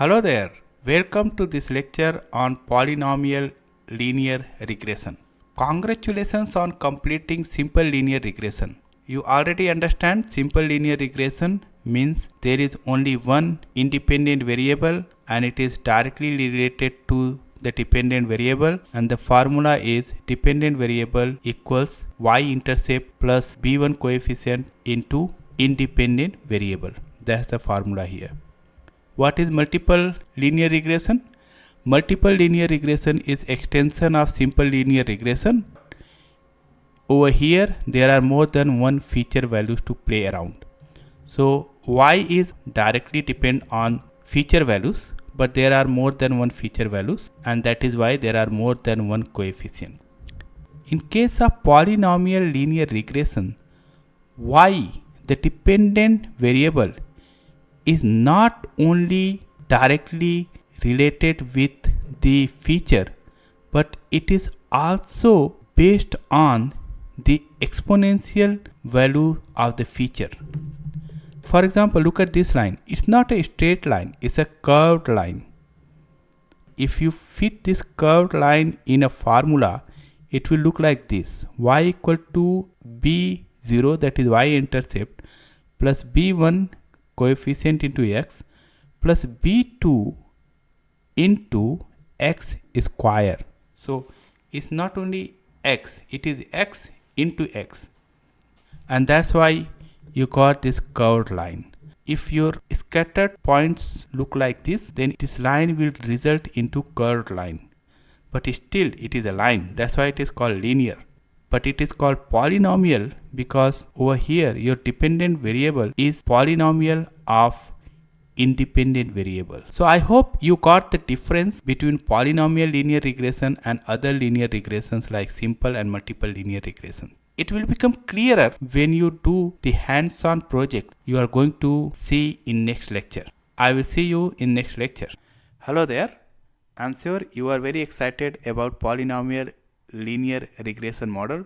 Hello there. Welcome to this lecture on polynomial linear regression. Congratulations on completing simple linear regression. You already understand simple linear regression means there is only one independent variable and it is directly related to the dependent variable, and the formula is dependent variable equals y-intercept plus b1 coefficient into independent variable. That's the formula here. What is multiple linear regression? Multiple linear regression is extension of simple linear regression. Over here there are more than one feature values to play around. So y is directly depend on feature values, but there are more than one feature values, and that is why there are more than one coefficient. In case of polynomial linear regression, y, the dependent variable, is not only directly related with the feature, but it is also based on the exponential value of the feature. For example, look at this line. It's not a straight line, it's a curved line. If you fit this curved line in a formula, it will look like this: y equal to b0, that is y-intercept, plus b1 coefficient into x plus b2 into x square. So it's not only x, it is x into x, and that's why you got this curved line. If your scattered points look like this, then this line will result into curved line, but still it is a line. That's why it is called linear. But it is called polynomial because over here your dependent variable is polynomial of independent variable. So I hope you got the difference between polynomial linear regression and other linear regressions like simple and multiple linear regression. It will become clearer when you do the hands-on project you are going to see in next lecture. I will see you in next lecture. Hello there. I'm sure you are very excited about polynomial linear regression model,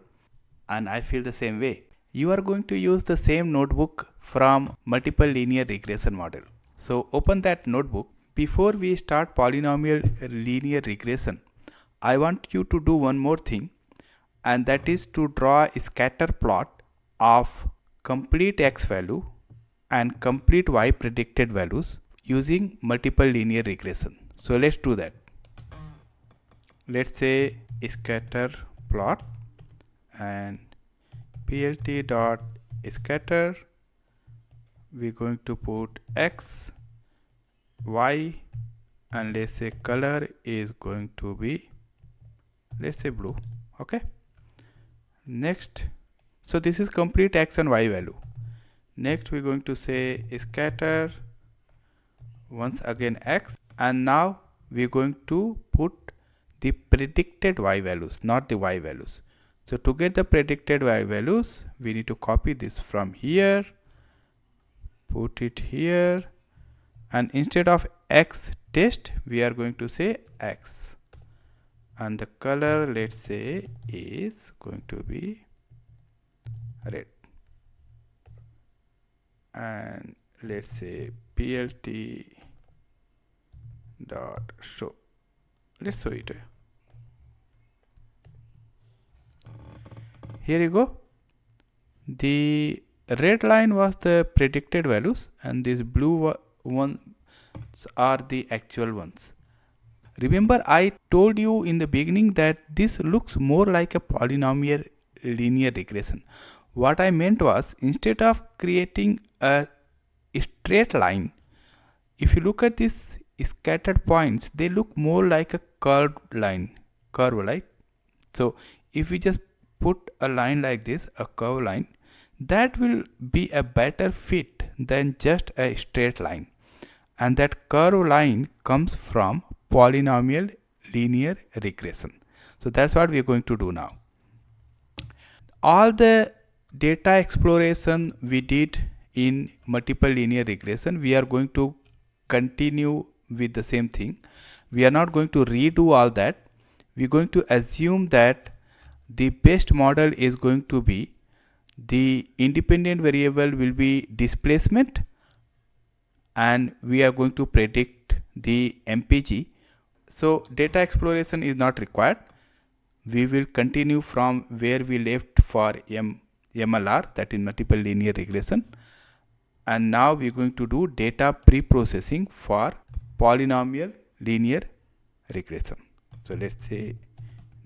and I feel the same way. You are going to use the same notebook from multiple linear regression model. So open that notebook. Before we start polynomial linear regression, I want you to do one more thing, and that is to draw a scatter plot of complete x value and complete y predicted values using multiple linear regression. So let's do that. Let's say scatter plot and plt dot scatter, we're going to put x, y, and let's say color is going to be, let's say blue. Okay, next, so this is complete x and y value. Next we're going to say scatter once again x, and now we're going to put the predicted y values, not the y values. So to get the predicted y values, we need to copy this from here, put it here, and instead of x test we are going to say x, and the color, let's say, is going to be red, and let's say plt dot show. Let's show it. Here you go. The red line was the predicted values and these blue ones are the actual ones. Remember, I told you in the beginning that this looks more like a polynomial linear regression. What I meant was, instead of creating a straight line, if you look at these scattered points, they look more like a curved line, right? So if we just put a line like this, a curved line, that will be a better fit than just a straight line, and that curved line comes from polynomial linear regression. So that's what we are going to do now. All the data exploration we did in multiple linear regression, we are going to continue with the same thing. We are not going to redo all that. We are going to assume that the best model is going to be the independent variable will be displacement, and we are going to predict the MPG. So data exploration is not required. We will continue from where we left for MLR, that is multiple linear regression. And now we're going to do data pre-processing for polynomial linear regression. So let's say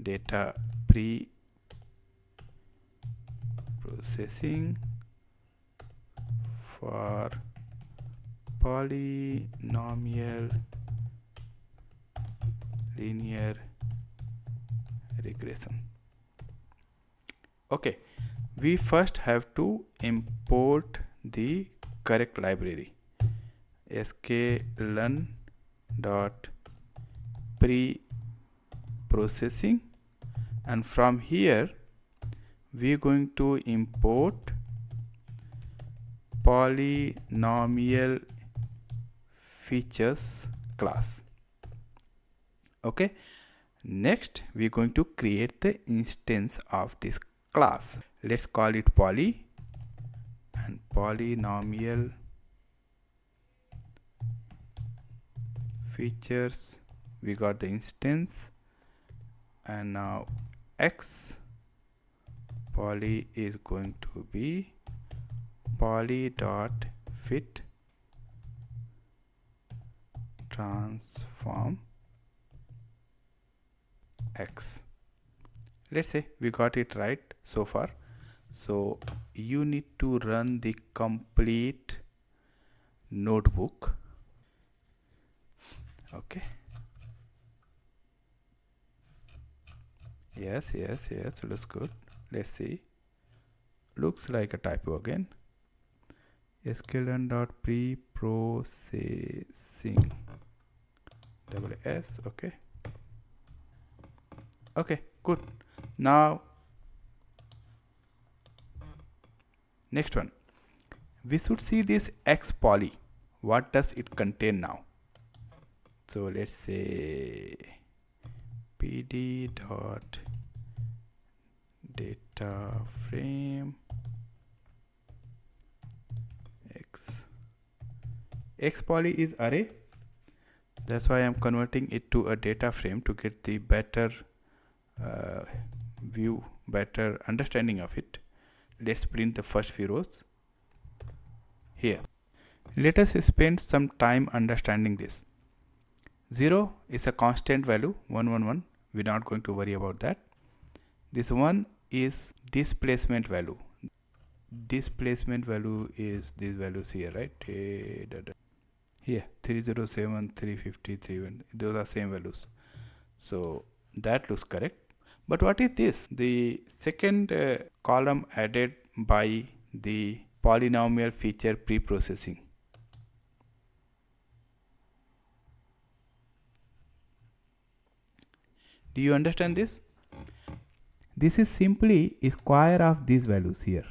data pre-processing for polynomial linear regression. Okay, we first have to import the correct library, sklearn dot pre-processing, and from here we are going to import polynomial features class. Okay, next we are going to create the instance of this class. Let's call it poly and polynomial features. We got the instance, and now x poly is going to be poly dot fit transform x. Let's say we got it right so far. So you need to run the complete notebook. Okay. Yes, looks good. Let's see. Looks like a typo again. sklearn.preprocessing double S. Okay. Okay, good. Now next one, we should see this x poly. What does it contain now? So let's say pd dot data frame x poly is array. That's why I'm converting it to a data frame to get the better view, better understanding of it. Let's print the first few rows here. Let us spend some time understanding this. 0 is a constant value, 1 1 1. We're not going to worry about that. This 1 is displacement value. Displacement value is these values here, right? Here 307, 350, 31. Those are same values. So that looks correct. But what is this? The second column added by the polynomial feature pre-processing. Do you understand this? This is simply a square of these values here.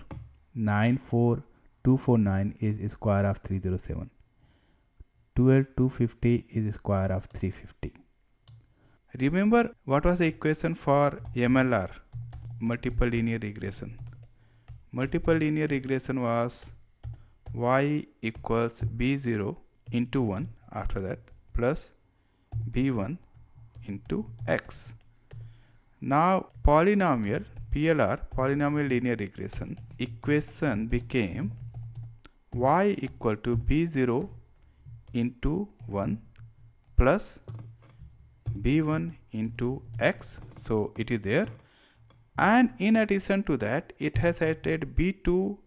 94249 is square of 307. 12250 is square of 350. Remember what was the equation for MLR, multiple linear regression? Multiple linear regression was y equals b0 into 1 after that plus b1 into x. Now polynomial PLR, polynomial linear regression equation became y equal to b0 into 1 plus b1 into x. So it is there, and in addition to that it has added b2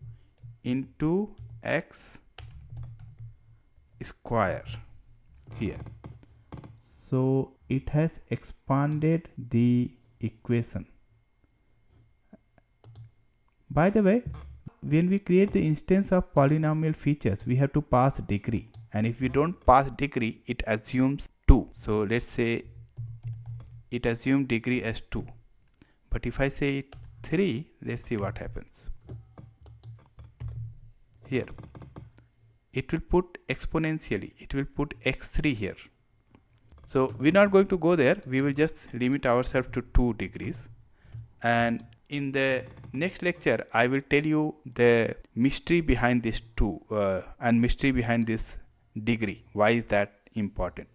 into x square here. So it has expanded the equation. By the way, when we create the instance of polynomial features, we have to pass degree, and if we don't pass degree, it assumes 2. So let's say it assumes degree as 2, but if I say 3, let's see what happens. Here it will put exponentially, it will put x3 here. So we're not going to go there, we will just limit ourselves to 2 degrees, and in the next lecture I will tell you the mystery behind this 2 and mystery behind this degree. Why is that important?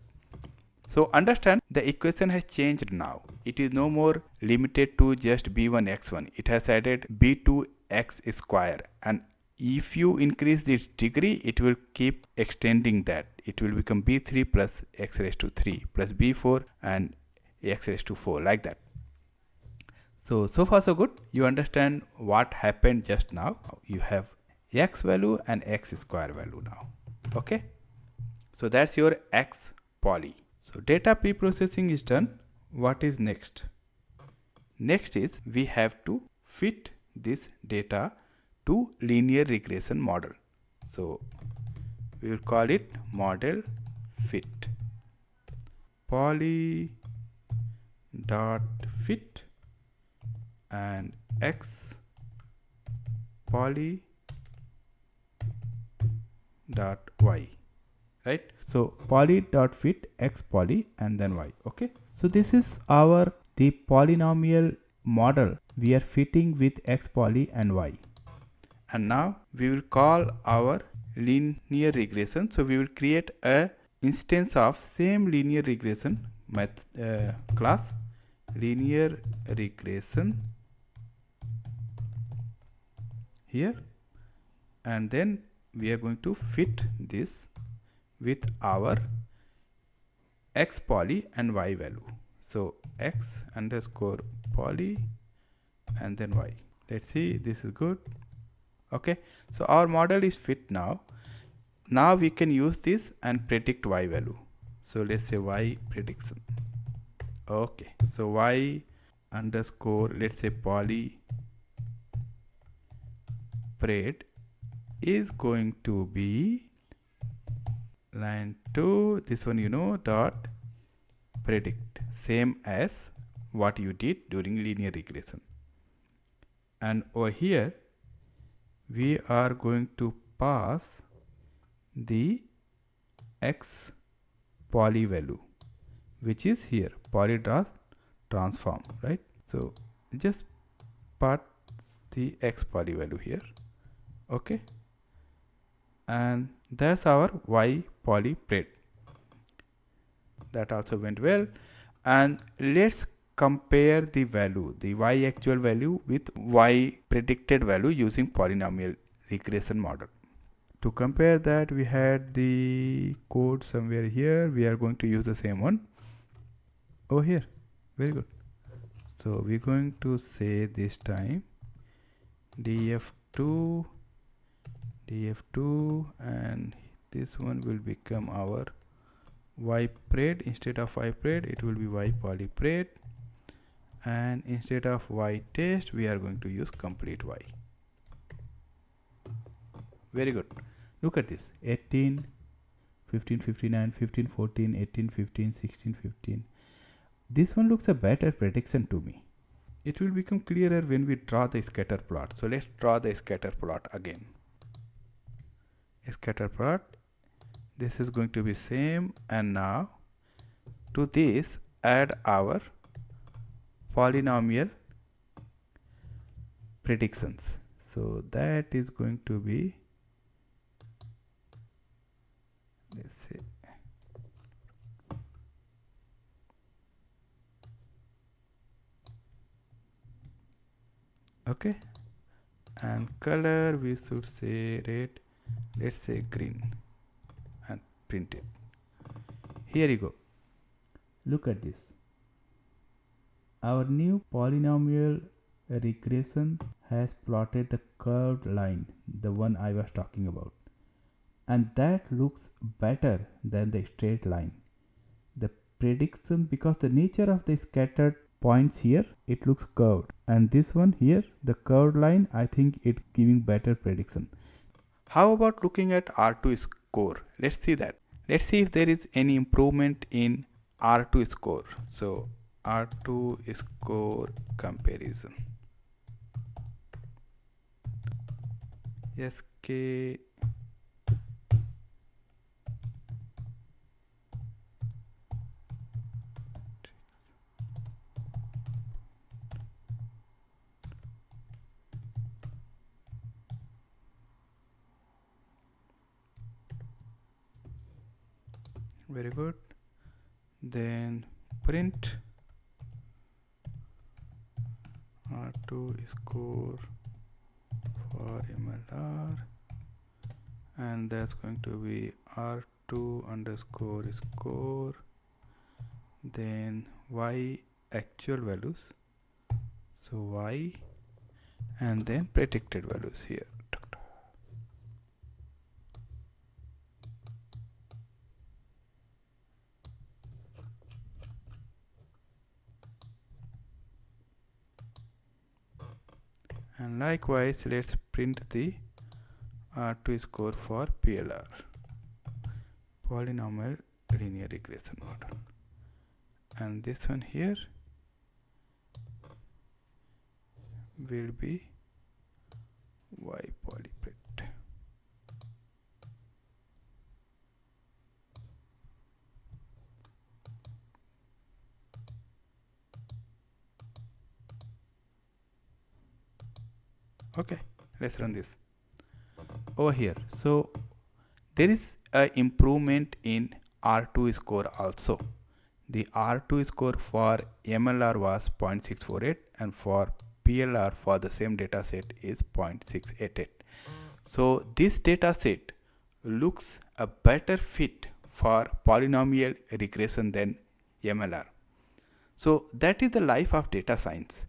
So understand the equation has changed now. It is no more limited to just b1 x1. It has added b2 x square, and if you increase this degree, it will keep extending that. It will become b3 plus x raised to 3 plus b4 and x raised to 4, like that. So far so good. You understand what happened just now. You have x value and x square value now. Okay. So that's your x poly. So data pre-processing is done. What is next? Next is we have to fit this data to linear regression model. So we will call it model fit. Poly dot fit and x poly dot y, right? So poly dot fit x poly and then y. Okay, so this is the polynomial model we are fitting with x poly and y. And now we will call our linear regression. So we will create a instance of same linear regression class, linear regression here, and then we are going to fit this with our x poly and y value. So x underscore poly and then y. Let's see, this is good. Okay, so our model is fit now. Now we can use this and predict y value. So let's say y prediction. Okay, so y underscore, let's say poly pred is going to be line 2, this one dot predict, same as what you did during linear regression. And over here we are going to pass the x poly value, which is here, poly transform, right? So just pass the x poly value here. Okay, and that's our y poly pred. That also went well. And let's compare the value, the y actual value with y predicted value using polynomial regression model. To compare that, we had the code somewhere here. We are going to use the same one over here. Very good. So we're going to say this time df2, and this one will become our y pred. Instead of y pred, it will be y poly pred, and instead of y test, we are going to use complete y. Very good. Look at this: 18, 15, 59, 15, 14, 18, 15, 16, 15. This one looks a better prediction to me. It will become clearer when we draw the scatter plot. So let's draw the scatter plot again. Scatter plot, this is going to be same, and now to this add our polynomial predictions. So that is going to be, let's say, okay, and color we should say red, let's say green, and print it. Here you go. Look at this. Our new polynomial regression has plotted the curved line, the one I was talking about, and that looks better than the straight line. The prediction, because the nature of the scattered points here, it looks curved, and this one here, the curved line, I think it's giving better prediction. How about looking at R2 score? Let's see that. Let's see if there is any improvement in R2 score. So R2 score comparison. SK very good. then print R2 score for MLR, and that's going to be R2 underscore score, then Y actual values, so Y, and then predicted values here. And likewise, let's print the R2 score for PLR, polynomial linear regression model, and this one here will be Y polypret. Okay, let's run this over here. So there is a improvement in R2 score also. The R2 score for MLR was 0.648 and for PLR for the same data set is 0.688. So this data set looks a better fit for polynomial regression than MLR. So that is the life of data science.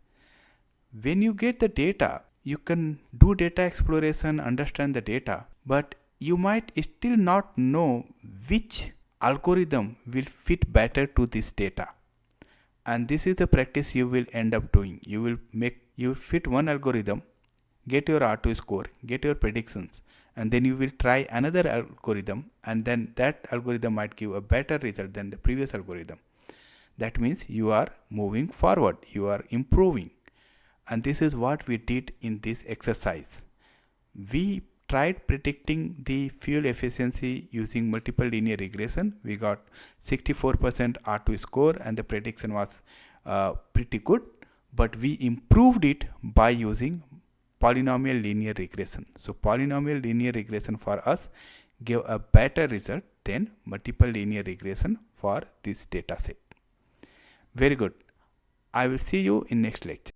When you get the data, you can do data exploration, understand the data, but you might still not know which algorithm will fit better to this data. And this is the practice you will end up doing. You will fit one algorithm, get your R2 score, get your predictions, and then you will try another algorithm, and then that algorithm might give a better result than the previous algorithm. That means you are moving forward, you are improving. And this is what we did in this exercise. We tried predicting the fuel efficiency using multiple linear regression. We got 64% R2 score and the prediction was pretty good, but we improved it by using polynomial linear regression. So polynomial linear regression for us gave a better result than multiple linear regression for this data set. Very good. I will see you in next lecture.